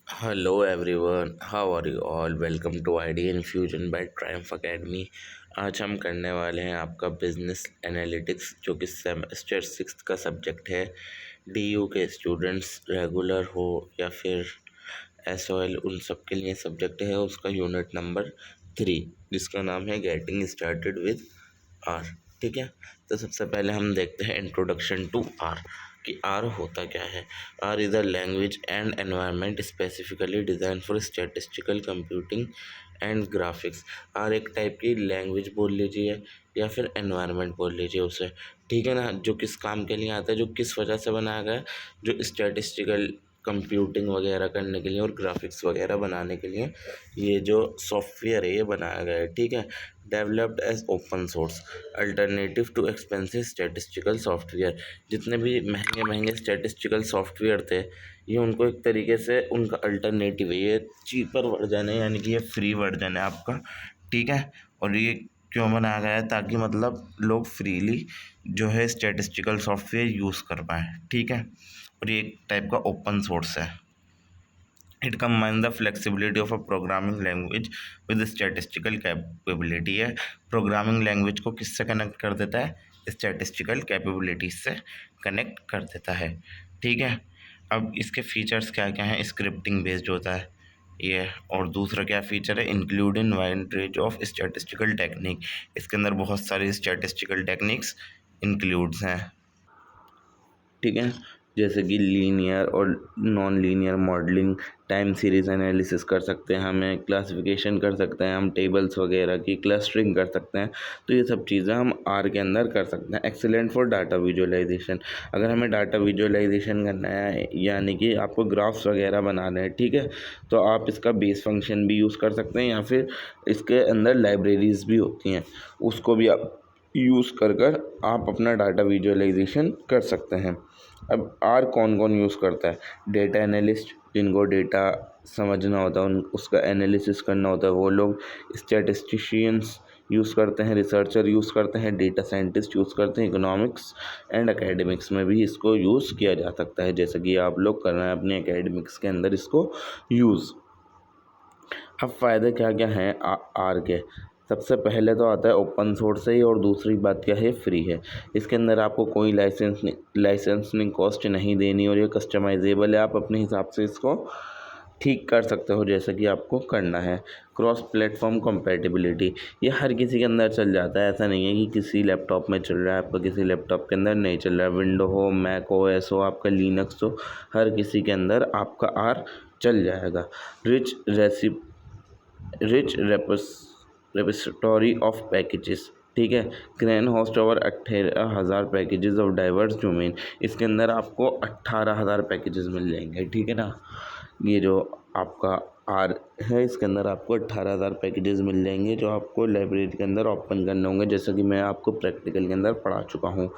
Hello everyone, how are you all? Welcome to Idea Infusion by Triumph Academy। आज हम करने वाले हैं आपका बिजनेस एनालिटिक्स जो कि सेमेस्टर 6 का सब्जेक्ट है। डीयू के स्टूडेंट्स रेगुलर हो या फिर एसओएल उन सब के लिए सब्जेक्ट है। उसका यूनिट नंबर 3 जिसका नाम है गेटिंग स्टार्टेड विद आर। ठीक है, तो सबसे पहले हम देखते हैं इंट्रोडक्शन टू आर कि आर होता क्या है। R is a language and environment specifically design for statistical computing and graphics. R एक टाइप की लैंग्वेज बोल लीजिए या फिर एनवायरनमेंट बोल लीजिए उसे, ठीक है ना, जो किस काम के लिए आता है, जो किस वजह से बनाया गया है, जो स्टैटिस्टिकल कंप्यूटिंग वगैरह करने के लिए और ग्राफिक्स वगैरह बनाने के लिए ये जो सॉफ्टवेयर है ये बनाया गया है। ठीक है, developed as open source alternative to expensive statistical software. जितने भी महंगे महंगे स्टैटिस्टिकल सॉफ्टवेयर थे ये उनको एक तरीके से उनका अल्टरनेटिव है, ये चीपर वर्जन है, यानी कि ये फ्री वर्जन है आपका। ठीक है, और ये क्यों बनाया गया है, ताकि मतलब लोग फ्रीली जो है स्टैटिस्टिकल सॉफ्टवेयर यूज़ कर पाएँ। ठीक है, और ये एक टाइप का ओपन सोर्स है। It combine the flexibility of a programming language with statistical capability है। प्रोग्रामिंग लैंग्वेज को किससे कनेक्ट कर देता है, स्टैटिस्टिकल कैपेबिलिटी से कनेक्ट कर देता है। ठीक है, अब इसके फीचर्स क्या क्या हैं। स्क्रिप्टिंग बेस्ड होता है ये, और दूसरा क्या फीचर है, include in wide range of statistical technique. इसके अंदर बहुत सारी स्टैटिस्टिकल टेक्निक्स इंक्लूड्स हैं। ठीक है, जैसे कि लीनियर और non linear modelling, time series analysis कर सकते हैं, हमें क्लासिफिकेशन कर सकते हैं, हम टेबल्स वगैरह की क्लस्टरिंग कर सकते हैं। तो ये सब चीज़ें हम आर के अंदर कर सकते हैं। एक्सीलेंट फॉर डाटा विजुअलाइजेशन, अगर हमें डाटा विजुअलाइजेशन करना है यानी कि आपको ग्राफ्स वगैरह बनाने हैं, ठीक है, तो आप इसका बेस फंक्शन भी यूज़ कर सकते हैं या फिर इसके अंदर लाइब्रेरीज़ भी होती हैं उसको भी आप यूज़ कर आप अपना डाटा विजुअलाइजेशन कर सकते हैं। अब आर कौन कौन यूज़ करता है, डेटा एनालिस्ट जिनको डेटा समझना होता है, उन उसका एनालिसिस करना होता है वो लोग, स्टैटिस्टिशियंस यूज़ करते हैं, रिसर्चर यूज़ करते हैं, डेटा साइंटिस्ट यूज़ करते हैं, इकोनॉमिक्स एंड एकेडमिक्स में भी इसको यूज़ किया जा सकता है, जैसे कि आप लोग कर रहे हैं अपने एकेडमिक्स के अंदर इसको यूज़। अब फ़ायदे क्या क्या हैं आर के। सबसे पहले तो आता है ओपन सोर्स है और दूसरी बात क्या है, फ्री है। इसके अंदर आपको कोई लाइसेंसिंग कॉस्ट नहीं देनी और ये कस्टमाइजेबल है, आप अपने हिसाब से इसको ठीक कर सकते हो जैसे कि आपको करना है। क्रॉस प्लेटफॉर्म कंपैटिबिलिटी, ये हर किसी के अंदर चल जाता है, ऐसा नहीं है कि किसी लैपटॉप में चल रहा है आपका किसी लैपटॉप के अंदर नहीं चल रहा है। विंडो हो, मैक ओएस हो, आपका लिनक्स हो, हर किसी के अंदर आपका आर चल जाएगा। रिच रेपिस्टोरी ऑफ पैकेजेस, ठीक है, crane host over 18,000 packages of diverse domain. इसके अंदर आपको 18,000 पैकेजेस मिल जाएंगे। ठीक है ना, ये जो आपका आर है इसके अंदर आपको 18,000 पैकेजेस मिल जाएंगे जो आपको लाइब्रेरी के अंदर ओपन करने होंगे, जैसा कि मैं आपको प्रैक्टिकल के अंदर पढ़ा चुका हूँ।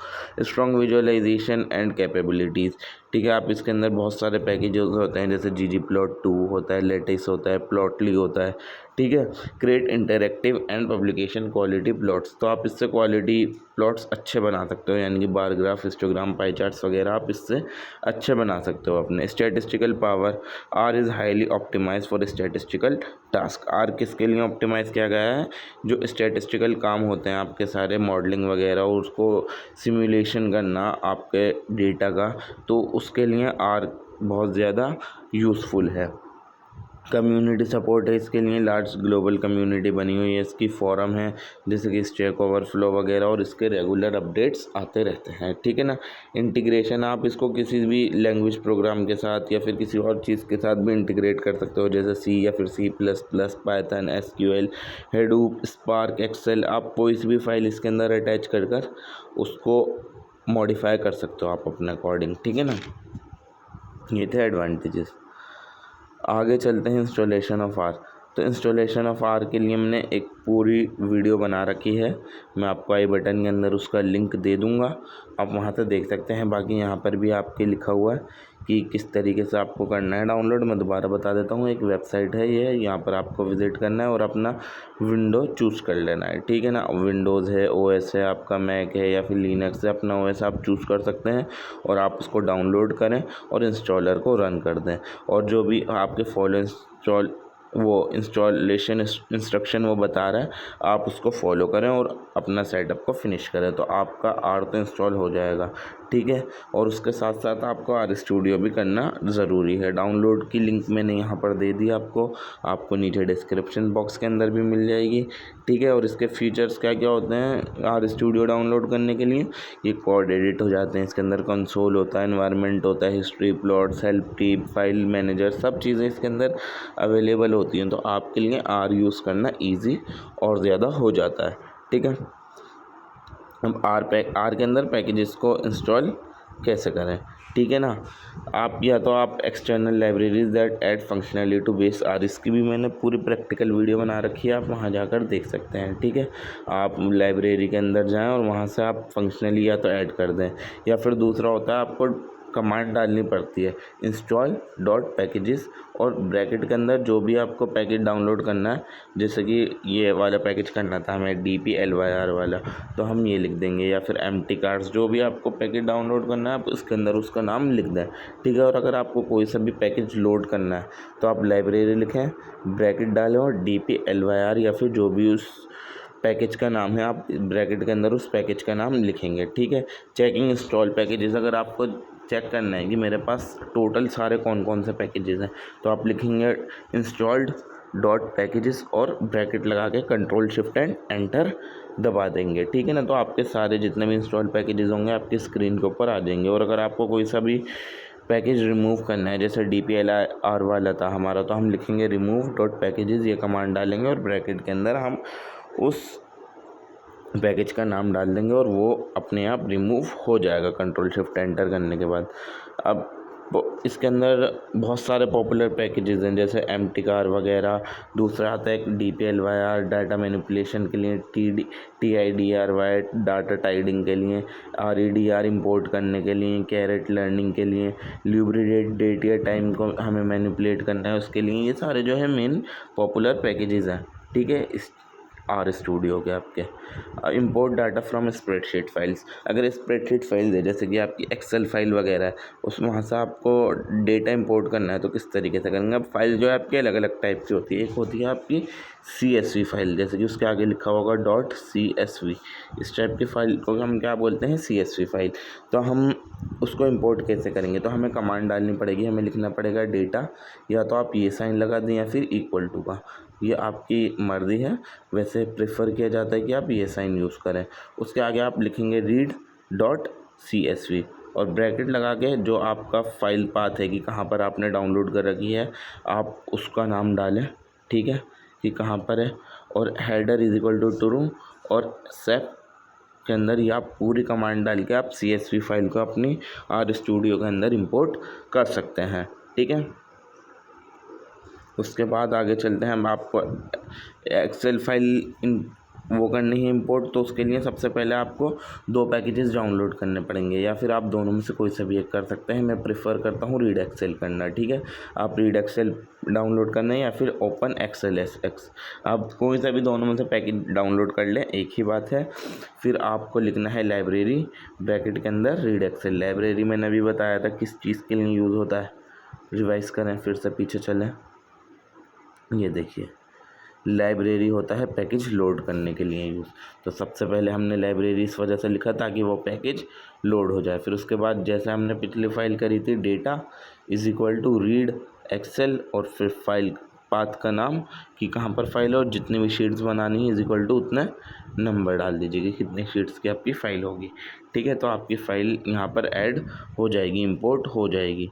स्ट्रॉन्ग विजुअलाइजेशन एंड कैपेबिलिटीज़, ठीक है, आप इसके अंदर बहुत सारे पैकेजेस होते हैं, जैसे ggplot2 होता है, लेटिस होता है, प्लॉटली होता है। ठीक है, create interactive and publication quality plots, तो आप इससे क्वालिटी प्लॉट्स अच्छे बना सकते हो, यानी कि bar graph, histogram, pie charts वगैरह आप इससे अच्छे बना सकते हो अपने। Statistical power, R is highly optimise for statistical task. R किसके लिए ऑप्टिमाइज़ किया गया है, जो स्टैटिस्टिकल काम होते हैं आपके सारे मॉडलिंग वगैरह उसको सिमुलेशन करना आपके डेटा का, तो उसके लिए आर बहुत ज़्यादा यूज़फुल है। कम्युनिटी सपोर्ट है इसके लिए, लार्ज ग्लोबल कम्युनिटी बनी हुई है, इसकी फोरम है जैसे कि स्टैक ओवरफ्लो वगैरह, और इसके रेगुलर अपडेट्स आते रहते हैं। ठीक है ना, इंटीग्रेशन, आप इसको किसी भी लैंग्वेज प्रोग्राम के साथ या फिर किसी और चीज़ के साथ भी इंटीग्रेट कर सकते हो, जैसे सी या फिर C++, Python, SQL, Hadoop, Spark, Excel. आप कोई सी भी फाइल इसके अंदर अटैच कर उसको मॉडिफाई कर सकते हो आप अपने अकॉर्डिंग। ठीक है ना, ये थे एडवांटेजेस। आगे चलते हैं इंस्टॉलेशन ऑफ आर। तो इंस्टॉलेशन ऑफ आर के लिए हमने एक पूरी वीडियो बना रखी है, मैं आपको आई बटन के अंदर उसका लिंक दे दूँगा, आप वहाँ से देख सकते हैं। बाकी यहाँ पर भी आपके लिखा हुआ है कि किस तरीके से आपको करना है डाउनलोड। मैं दोबारा बता देता हूँ, एक वेबसाइट है ये, यहाँ पर आपको विज़िट करना है और अपना विंडो चूज़ कर लेना है, ठीक है ना। विंडोज़ है, ओएस है, आपका मैक है या फिर लिनक्स है, अपना ओएस आप चूज़ कर सकते हैं और आप उसको डाउनलोड करें और इंस्टॉलर को रन कर दें। और जो भी आपके फॉलो इंस्टॉलेशन इंस्ट्रक्शन वो बता रहा है, आप उसको फॉलो करें और अपना सेटअप को फिनिश करें, तो आपका आर तो इंस्टॉल हो जाएगा, ठीक है। और उसके साथ साथ आपको आर स्टूडियो भी करना ज़रूरी है। डाउनलोड की लिंक मैंने यहाँ पर दे दी आपको नीचे डिस्क्रिप्शन बॉक्स के अंदर भी मिल जाएगी, ठीक है। और इसके फीचर्स क्या क्या होते हैं आर स्टूडियो डाउनलोड करने के लिए, ये कोड एडिट हो जाते हैं, इसके अंदर कंसोल होता है, एनवायरनमेंट होता है, हिस्ट्री, प्लॉट्स, हेल्प टीप, फाइल मैनेजर, सब चीज़ें इसके अंदर अवेलेबल होती हैं। तो आपके लिए आर यूज़ करना ईजी और ज़्यादा हो जाता है, ठीक है। अब आर के अंदर पैकेजेस को इंस्टॉल कैसे करें, ठीक है ना। आप external libraries that add functionality to base R, इसकी भी मैंने पूरी प्रैक्टिकल वीडियो बना रखी है, आप वहाँ जाकर देख सकते हैं, ठीक है। आप लाइब्रेरी के अंदर जाएं और वहाँ से आप फंक्शनली या तो ऐड कर दें, या फिर दूसरा होता है आपको कमांड डालनी पड़ती है, इंस्टॉल डॉट पैकेजेस, और ब्रैकेट के अंदर जो भी आपको पैकेज डाउनलोड करना है, जैसे कि ये वाला पैकेज करना था हमें DPLYR वाला, तो हम ये लिख देंगे, या फिर empty cards, जो भी आपको पैकेज डाउनलोड करना है आप उसके अंदर उसका नाम लिख दें, ठीक है। और अगर आपको कोई सा भी पैकेज लोड करना है तो आप लाइब्रेरी लिखें, ब्रैकेट डालें और DPLYR या फिर जो भी उस पैकेज का नाम है आप ब्रैकेट के अंदर उस पैकेज का नाम लिखेंगे, ठीक है। चेकिंग इंस्टॉल पैकेजेस, अगर आपको चेक करना है कि मेरे पास टोटल सारे कौन कौन से पैकेजेस हैं, तो आप लिखेंगे इंस्टॉल्ड डॉट पैकेजेस और ब्रैकेट लगा के कंट्रोल शिफ्ट एंड एंटर दबा देंगे, ठीक है ना। तो आपके सारे जितने भी इंस्टॉल पैकेजेस होंगे आपकी स्क्रीन के ऊपर आ जाएंगे। और अगर आपको कोई सा भी पैकेज रिमूव करना है, जैसे DPLR वाला था हमारा, तो हम लिखेंगे रिमूव डॉट पैकेजेस, ये कमांड डालेंगे और ब्रैकेट के अंदर हम उस पैकेज का नाम डाल देंगे और वो अपने आप रिमूव हो जाएगा कंट्रोल शिफ्ट एंटर करने के बाद। अब इसके अंदर बहुत सारे पॉपुलर पैकेजेस हैं, जैसे MTCAR वगैरह। दूसरा आता है एक DPLYR डाटा मैनिपुलेशन के लिए, TIDRY डाटा टाइडिंग के लिए, REDR इंपोर्ट करने के लिए, कैरेट लर्निंग के लिए, ल्यूब्रिडेट डेट या टाइम को हमें मैनिपुलेट करना है उसके लिए। ये सारे जो है मेन पॉपुलर पैकेजेस हैं, ठीक है, इस आर स्टूडियो के आपके। Import data from spreadsheet files, अगर स्प्रेडशीट फाइल्स है जैसे कि आपकी एक्सेल फाइल वगैरह है, उसमें वहाँ से आपको डेटा इंपोर्ट करना है तो किस तरीके से करेंगे। अब फाइल जो है आपकी अलग अलग टाइप की होती है, एक होती है आपकी CSV फाइल, जैसे कि उसके आगे लिखा होगा .CSV, इस टाइप की फाइल को हम क्या बोलते हैं, CSV फाइल। तो हम उसको इंपोर्ट कैसे करेंगे, तो हमें कमांड डालनी पड़ेगी, हमें लिखना पड़ेगा डेटा, या तो आप ये साइन लगा दें या फिर इक्वल टू का, ये आपकी मर्ज़ी है। वैसे प्रेफर किया जाता है कि आप ये साइन यूज़ करें। उसके आगे आप लिखेंगे रीड डॉट CSV और ब्रैकेट लगा के जो आपका फाइल पाथ है कि कहाँ पर आपने डाउनलोड कर रखी है आप उसका नाम डालें, ठीक है, कि कहाँ पर है। और header is equal to true और सेप के अंदर ये आप पूरी कमांड डाल के आप CSV फाइल को अपनी आर स्टूडियो के अंदर इंपोर्ट कर सकते हैं, ठीक है। उसके बाद आगे चलते हैं। हम आपको एक्सेल फाइल वो करनी है इंपोर्ट, तो उसके लिए सबसे पहले आपको 2 पैकेजेस डाउनलोड करने पड़ेंगे, या फिर आप दोनों में से कोई सा भी एक कर सकते हैं। मैं प्रेफर करता हूँ रीड एक्सेल करना, ठीक है। आप रीड एक्सेल डाउनलोड करना है या फिर ओपन एक्सेल SX, आप कोई सा भी दोनों में से पैकेज डाउनलोड कर लें, एक ही बात है। फिर आपको लिखना है लाइब्रेरी, ब्रैकेट के अंदर रीड एक्सेल। लाइब्रेरी मैंने अभी बताया था किस चीज़ के लिए यूज़ होता है, रिवाइज़ करें, फिर से पीछे चलें। ये देखिए लाइब्रेरी होता है पैकेज लोड करने के लिए यूज़। तो सबसे पहले हमने लाइब्रेरी इस वजह से लिखा ताकि वो पैकेज लोड हो जाए। फिर उसके बाद जैसे हमने पिछली फाइल करी थी data is equal to read Excel, और फिर फाइल पाथ का नाम कि कहाँ पर फाइल है और जितनी भी शीट्स बनानी है इज़ इक्वल टू उतने नंबर डाल दीजिए कि कितनी शीट्स की आपकी फ़ाइल होगी, ठीक है। तो आपकी फ़ाइल यहाँ पर ऐड हो जाएगी, इंपोर्ट हो जाएगी।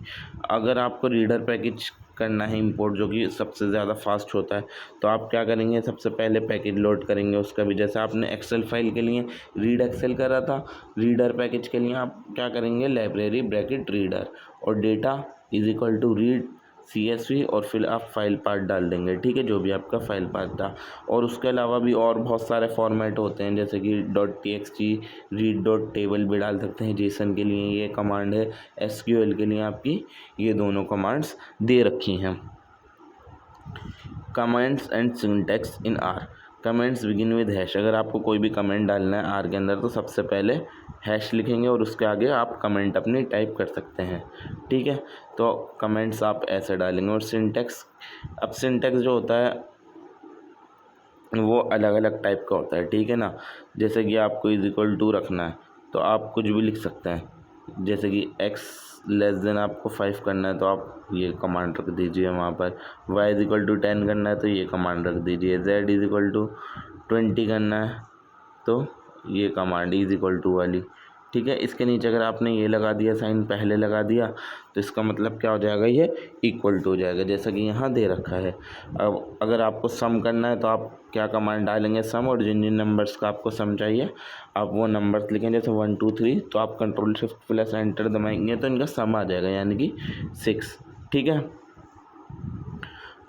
अगर आपको रीडर पैकेज करना है इंपोर्ट, जो कि सबसे ज़्यादा फास्ट होता है, तो आप क्या करेंगे, सबसे पहले पैकेज लोड करेंगे उसका भी। जैसे आपने एक्सेल फाइल के लिए रीड एक्सेल करा था, रीडर पैकेज के लिए आप क्या करेंगे, लाइब्रेरी ब्रैकेट रीडर और data is equal to read CSV और फिर आप फाइल पाथ डाल देंगे, ठीक है, जो भी आपका फाइल पाथ था। और उसके अलावा भी और बहुत सारे फॉर्मेट होते हैं, जैसे कि .txt, read.table भी डाल सकते हैं। जेसन के लिए ये कमांड है, SQL के लिए आपकी ये दोनों कमांड्स दे रखी हैं। Comments and syntax in are. Comments begin with hash. अगर आपको कोई भी कमेंट डालना है आर के अंदर तो सबसे पहले हैश लिखेंगे और उसके आगे आप कमेंट अपनी टाइप कर सकते हैं, ठीक है। तो कमेंट्स आप ऐसे डालेंगे। और सिंटैक्स, अब सिंटैक्स जो होता है वो अलग अलग टाइप का होता है, ठीक है ना। जैसे कि आपको इज इक्वल टू रखना है तो आप कुछ भी लिख सकते हैं, जैसे कि x लेस देन आपको 5 करना है तो आप ये कमांड रख दीजिए वहाँ पर। y इज इक्वल टू 10 करना है तो ये कमांड रख दीजिए। z इज इक्वल टू 20 करना है तो ये कमांड इज इक्वल टू वाली, ठीक है। इसके नीचे अगर आपने ये लगा दिया साइन, पहले लगा दिया, तो इसका मतलब क्या हो जाएगा, ये इक्वल टू हो जाएगा, जैसा कि यहाँ दे रखा है। अब अगर आपको सम करना है तो आप क्या कमांड डालेंगे, सम, और जिन जिन नंबर्स का आपको सम चाहिए आप वो नंबर्स लिखें, जैसे 1 2 3, तो आप कंट्रोल शिफ्ट प्लस एंटर दबाएंगे तो इनका सम आ जाएगा, यानी कि 6, ठीक है।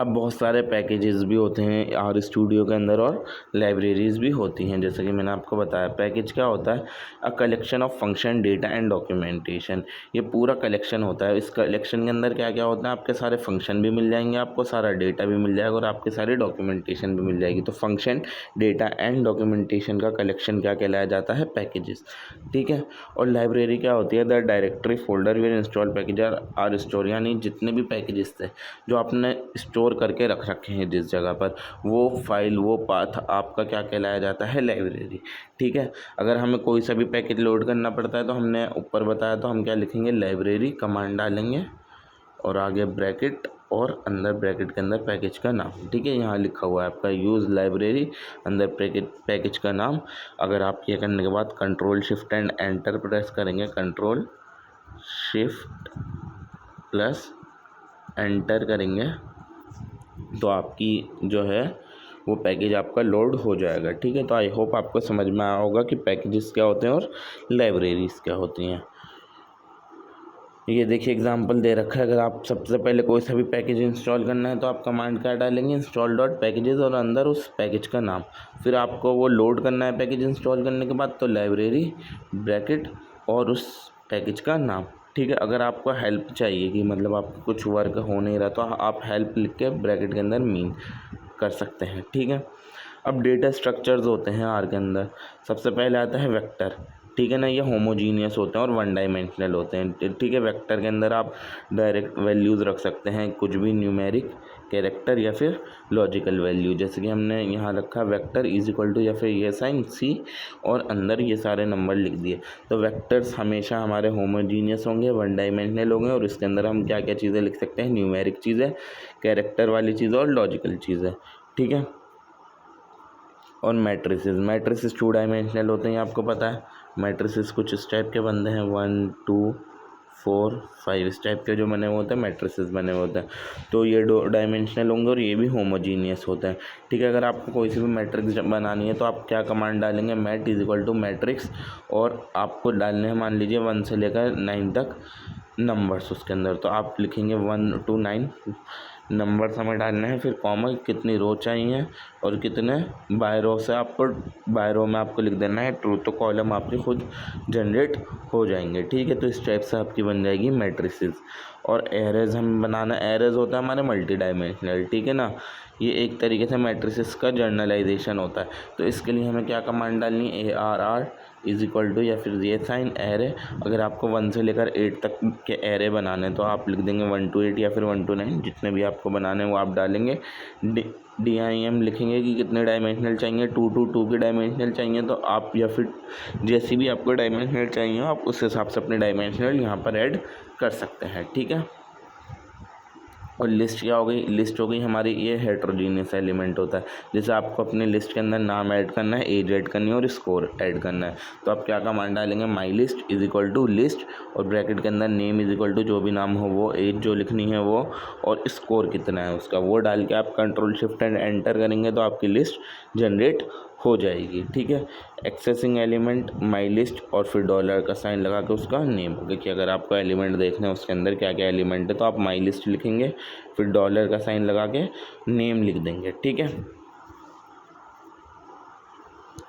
अब बहुत सारे पैकेजेस भी होते हैं आर स्टूडियो के अंदर और लाइब्रेरीज़ भी होती हैं, जैसे कि मैंने आपको बताया। पैकेज क्या होता है, a collection of function, data and documentation. ये पूरा कलेक्शन होता है। इस कलेक्शन के अंदर क्या क्या होता है, आपके सारे फंक्शन भी मिल जाएंगे, आपको सारा डेटा भी मिल जाएगा और आपके सारी डॉक्यूमेंटेशन भी मिल जाएगी। तो फंक्शन, डेटा एंड डॉक्यूमेंटेशन का कलेक्शन क्या कहलाया जाता है, पैकेजेस, ठीक है। और लाइब्रेरी क्या होती है, the directory folder where install package are store, यानी जितने भी पैकेजेस थे जो आपने स्टोर करके रख रखे हैं जिस जगह पर, वो फाइल, वो पाथ आपका क्या कहलाया जाता है, लाइब्रेरी, ठीक है। अगर हमें कोई सा भी पैकेज लोड करना पड़ता है तो हमने ऊपर बताया, तो हम क्या लिखेंगे, लाइब्रेरी कमांड डालेंगे और आगे ब्रैकेट और अंदर ब्रैकेट के अंदर पैकेज का नाम, ठीक है। यहाँ लिखा हुआ है आपका यूज़ लाइब्रेरी, अंदर पैकेज का नाम। अगर आप ये करने के बाद control shift and enter press करेंगे, कंट्रोल शिफ्ट प्लस एंटर करेंगे तो आपकी जो है वो पैकेज आपका लोड हो जाएगा, ठीक है। तो आई होप आपको समझ में आया होगा कि पैकेजेस क्या होते हैं और लाइब्रेरीज़ क्या होती हैं। ये देखिए एग्जांपल दे रखा है। अगर आप सबसे पहले कोई सा भी पैकेज इंस्टॉल करना है तो आप कमांड क्या डालेंगे, इंस्टॉल डॉट पैकेजेस और अंदर उस पैकेज का नाम। फिर आपको वो लोड करना है पैकेज इंस्टॉल करने के बाद, तो लाइब्रेरी ब्रैकेट और उस पैकेज का नाम, ठीक है। अगर आपको हेल्प चाहिए कि मतलब आपको कुछ वर्क हो नहीं रहा तो आप हेल्प लिख के ब्रैकेट के अंदर मीन कर सकते हैं, ठीक है। अब डेटा स्ट्रक्चर्स होते हैं आर के अंदर। सबसे पहले आता है वेक्टर, ठीक है ना। ये होमोजीनियस होते हैं और वन डायमेंशनल होते हैं, ठीक है। वेक्टर के अंदर आप डायरेक्ट वैल्यूज़ रख सकते हैं, कुछ भी न्यूमेरिक, कैरेक्टर या फिर लॉजिकल वैल्यू। जैसे कि हमने यहाँ रखा वेक्टर इज इक्वल टू या फिर ये साइन सी और अंदर ये सारे नंबर लिख दिए। तो वेक्टर्स हमेशा हमारे होमोजीनियस होंगे, वन डायमेंशनल होंगे और इसके अंदर हम क्या क्या चीज़ें लिख सकते हैं, न्यूमेरिक चीज़ें, कैरेक्टर वाली चीज़ें और लॉजिकल चीज़ें, ठीक है। और मैट्रिसेस 2 डायमेंशनल होते हैं, आपको पता है। मैट्रिसेस कुछ इस टाइप के बनते हैं, 1 2 4 5 इस टाइप के जो बने हुए होते हैं मैट्रिसेस बने हुए होते हैं। तो ये 2 डायमेंशनल होंगे और ये भी होमोजीनियस होते हैं, ठीक है। अगर आपको कोई सी भी मैट्रिक्स बनानी है तो आप क्या कमांड डालेंगे, mat is equal to matrix, और आपको डालने हैं मान लीजिए 1 से लेकर 9 तक नंबर्स उसके अंदर। तो आप लिखेंगे 1 to 9 नंबर्स हमें डालने हैं, फिर कॉमा कितनी रो चाहिए और कितने बाय रो से आपको, बाय रो में आपको लिख देना है ट्रू, तो कॉलम आपके खुद जनरेट हो जाएंगे, ठीक है। तो इस टाइप से आपकी बन जाएगी मैट्रिसेस। और एरेज हम बनाना, एरेज होता है हमारे मल्टी डायमेंशनल, ठीक है ना। ये एक तरीके से मैट्रिसेस का जर्नलाइजेशन होता है। तो इसके लिए हमें क्या कमांड डालनी है, ARR इज इक्वल टू या फिर ये साइन एरे। अगर आपको 1 से लेकर 8 तक के एरे बनाने तो आप लिख देंगे 1 to 8 या फिर 1 to 9, जितने भी आपको बनाने हैं वो आप डालेंगे। DIM लिखेंगे कि कितने डायमेंशनल चाहिए, 2 to 2 के डायमेंशनल चाहिए तो आप, या फिर जैसी भी आपको डायमेंशनल चाहिए आप उस हिसाब से अपने डायमेंशनल यहाँ पर ऐड कर सकते हैं, ठीक है। और लिस्ट क्या हो गई, लिस्ट हो गई हमारी, ये हेट्रोजीनियस एलिमेंट होता है। जैसे आपको अपनी लिस्ट के अंदर नाम ऐड करना है, एज ऐड करनी है और स्कोर ऐड करना है, तो आप क्या कमांड डालेंगे, my list is equal to list और ब्रैकेट के अंदर नेम इज इक्वल टू जो भी नाम हो वो, एज जो लिखनी है वो, और स्कोर कितना है उसका वो डाल के आप कंट्रोल शिफ्ट एंड एंटर करेंगे तो आपकी लिस्ट जनरेट हो जाएगी। ठीक है, एक्सेसिंग एलिमेंट माई लिस्ट और फिर डॉलर का साइन लगा के उसका नेम, क्योंकि अगर आपको एलिमेंट देखना है उसके अंदर क्या क्या एलिमेंट है तो आप माई लिस्ट लिखेंगे, फिर डॉलर का साइन लगा के नेम लिख देंगे। ठीक है,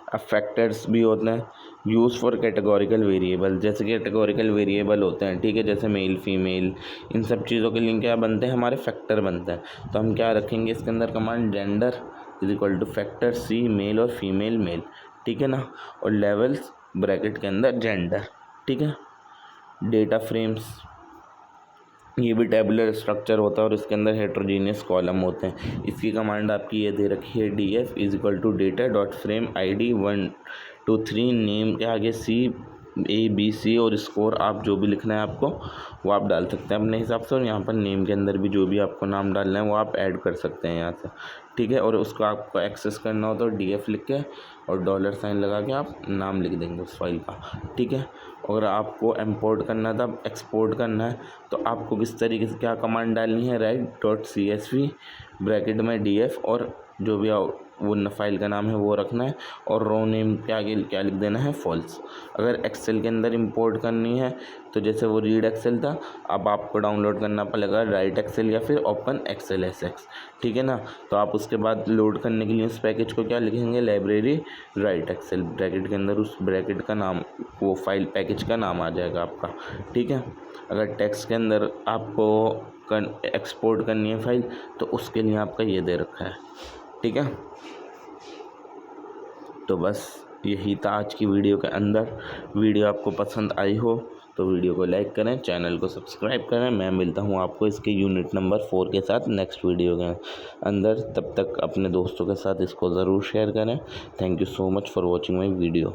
अब फैक्टर्स भी होते हैं यूज़ फॉर कैटेगोरिकल वेरिएबल, जैसे कैटेगोरिकल वेरिएबल होते हैं। ठीक है, जैसे मेल फीमेल, इन सब चीज़ों के लिए क्या बनते हैं, हमारे फैक्टर बनते हैं। तो हम क्या रखेंगे इसके अंदर command, gender is equal to factor C male और फीमेल मेल। ठीक है ना, और लेवल्स ब्रैकेट के अंदर जेंडर। ठीक है, डेटा फ्रेम्स, ये भी टेबुलर स्ट्रक्चर होता है और इसके अंदर हेट्रोजीनियस कॉलम होते हैं। इसकी कमांड आपकी ये दे रखी है, D F is equal to data dot frame I D 1 2 3, name के आगे सी ए बी सी और स्कोर, आप जो भी लिखना है आपको वो आप डाल सकते हैं अपने हिसाब से। और यहाँ पर नेम के अंदर भी जो भी आपको नाम डालना है वो आप ऐड कर सकते हैं यहाँ से। ठीक है, और उसको आपको एक्सेस करना हो तो डी एफ लिख के और डॉलर साइन लगा के आप नाम लिख देंगे उस फाइल का। ठीक है, अगर आपको इंपोर्ट करना था, एक्सपोर्ट करना है, तो आपको किस तरीके से क्या कमांड डालनी है, write dot C S V bracket में डी एफ और जो भी वो फाइल का नाम है वो रखना है, और रो नेम के आगे क्या लिख देना है, फॉल्स। अगर एक्सेल के अंदर इंपोर्ट करनी है तो जैसे वो रीड एक्सेल था, अब आपको डाउनलोड करना पड़ेगा राइट एक्सेल या फिर ओपन एक्सेल एस एक्स। ठीक है ना, तो आप उसके बाद लोड करने के लिए उस पैकेज को क्या लिखेंगे, लाइब्रेरी राइट एक्सेल ब्रैकेट के अंदर उस ब्रैकेट का नाम, वो फाइल पैकेज का नाम आ जाएगा आपका। ठीक है, अगर टेक्स्ट के अंदर आपको एक्सपोर्ट करनी है फाइल तो उसके लिए आपका ये दे रखा है। ठीक है, तो बस यही था आज की वीडियो के अंदर। वीडियो आपको पसंद आई हो तो वीडियो को लाइक करें, चैनल को सब्सक्राइब करें। मैं मिलता हूँ आपको इसके यूनिट नंबर 4 के साथ नेक्स्ट वीडियो के अंदर। तब तक अपने दोस्तों के साथ इसको ज़रूर शेयर करें। Thank you so much for watching my video.